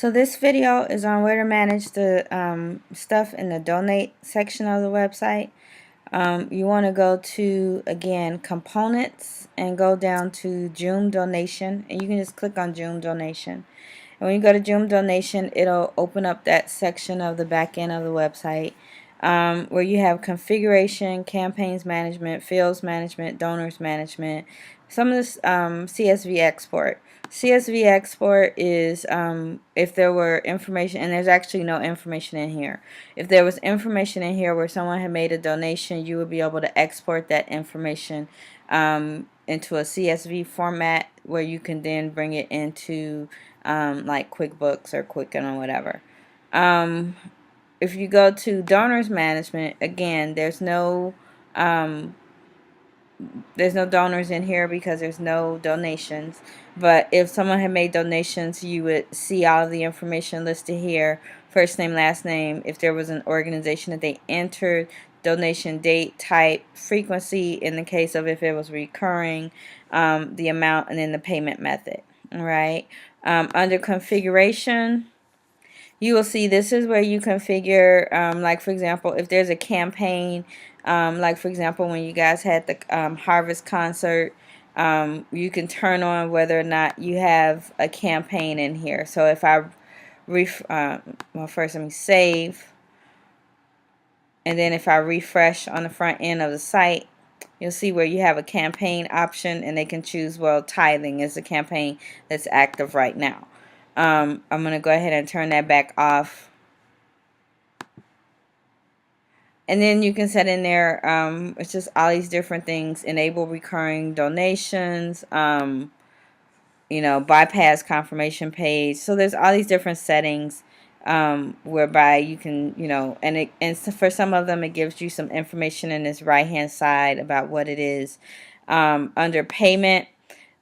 So this video is on where to manage the stuff in the donate section of the website. You want to go to, again, components and go down to Joom donation, and you can just click on Joom donation. And when you go to Joom donation, it'll open up that section of the back end of the website where you have configuration, campaigns management, fields management, donors management, some of this CSV export. CSV export is if there were information, and there's actually no information in here. If there was information in here where someone had made a donation, you would be able to export that information into a CSV format where you can then bring it into like QuickBooks or Quicken or whatever. If you go to donors management, again, there's no donors in here because there's no donations. But if someone had made donations, you would see all of the information listed here: first name, last name, if there was an organization that they entered, donation date, type, frequency in the case of if it was recurring, the amount, and then the payment method. All right. Under configuration, you will see this is where you configure, like for example, if there's a campaign, like for example when you guys had the Harvest concert, you can turn on whether or not you have a campaign in here. So if I well, first let me save, and then if I refresh on the front end of the site, you'll see where you have a campaign option, and they can choose, well, tithing is the campaign that's active right now. I'm going to go ahead and turn that back off. And then you can set in there, it's just all these different things: enable recurring donations, bypass confirmation page. So there's all these different settings whereby you can, and for some of them it gives you some information in this right hand side about what it is. Under payment,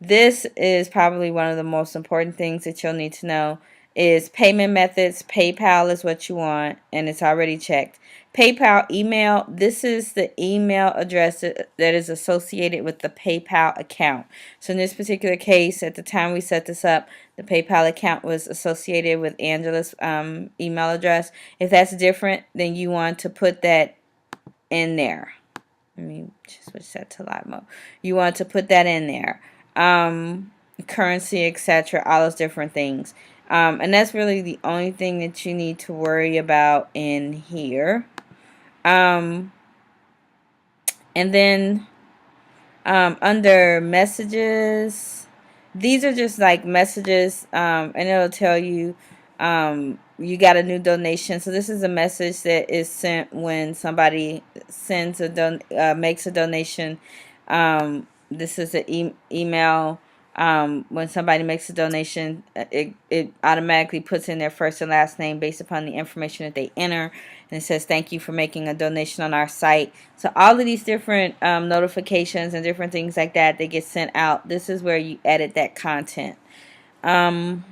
this is probably one of the most important things that you'll need to know is payment methods. PayPal is what you want, and it's already checked. PayPal email, this is the email address that is associated with the PayPal account. So in this particular case, at the time we set this up, the PayPal account was associated with Angela's email address. If that's different, then you want to put that in there. Let me just switch that to live mode. You want to put that in there. Currency, etc., all those different things. And that's really the only thing that you need to worry about in here. And then under messages, these are just like messages, and it'll tell you you got a new donation. So this is a message that is sent when somebody sends makes a donation. This is an email. When somebody makes a donation, it automatically puts in their first and last name based upon the information that they enter, and it says thank you for making a donation on our site. So all of these different notifications and different things like that, they get sent out. This is where you edit that content. Let's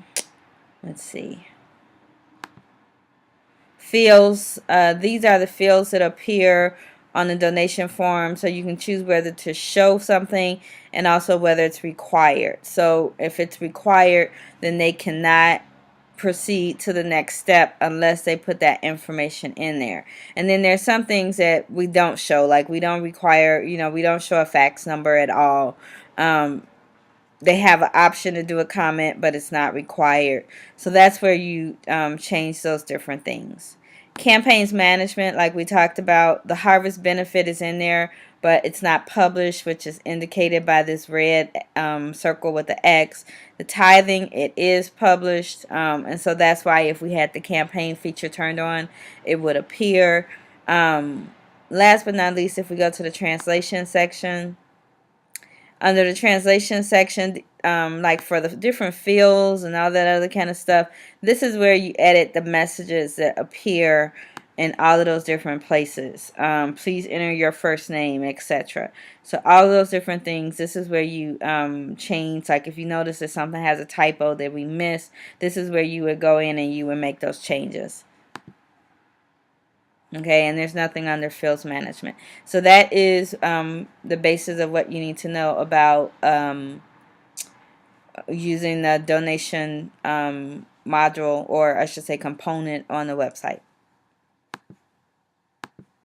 see. Fields, these are the fields that appear on the donation form, so you can choose whether to show something and also whether it's required. So if it's required, then they cannot proceed to the next step unless they put that information in there. And then there's some things that we don't show, like we don't require, we don't show a fax number at all. They have an option to do a comment, but it's not required. So that's where you change those different things. Campaigns management, like we talked about, the harvest benefit is in there, but it's not published, which is indicated by this red circle with the X. The tithing, it is published, and so that's why if we had the campaign feature turned on, it would appear. Last but not least, if we go to the translation section, under the translation section, like for the different fields and all that other kind of stuff, this is where you edit the messages that appear in all of those different places. Please enter your first name, etc. So all of those different things, this is where you change. Like if you notice that something has a typo that we missed, this is where you would go in and you would make those changes. Okay, and there's nothing under fields management. So that is the basis of what you need to know about using the donation module, or I should say component on the website.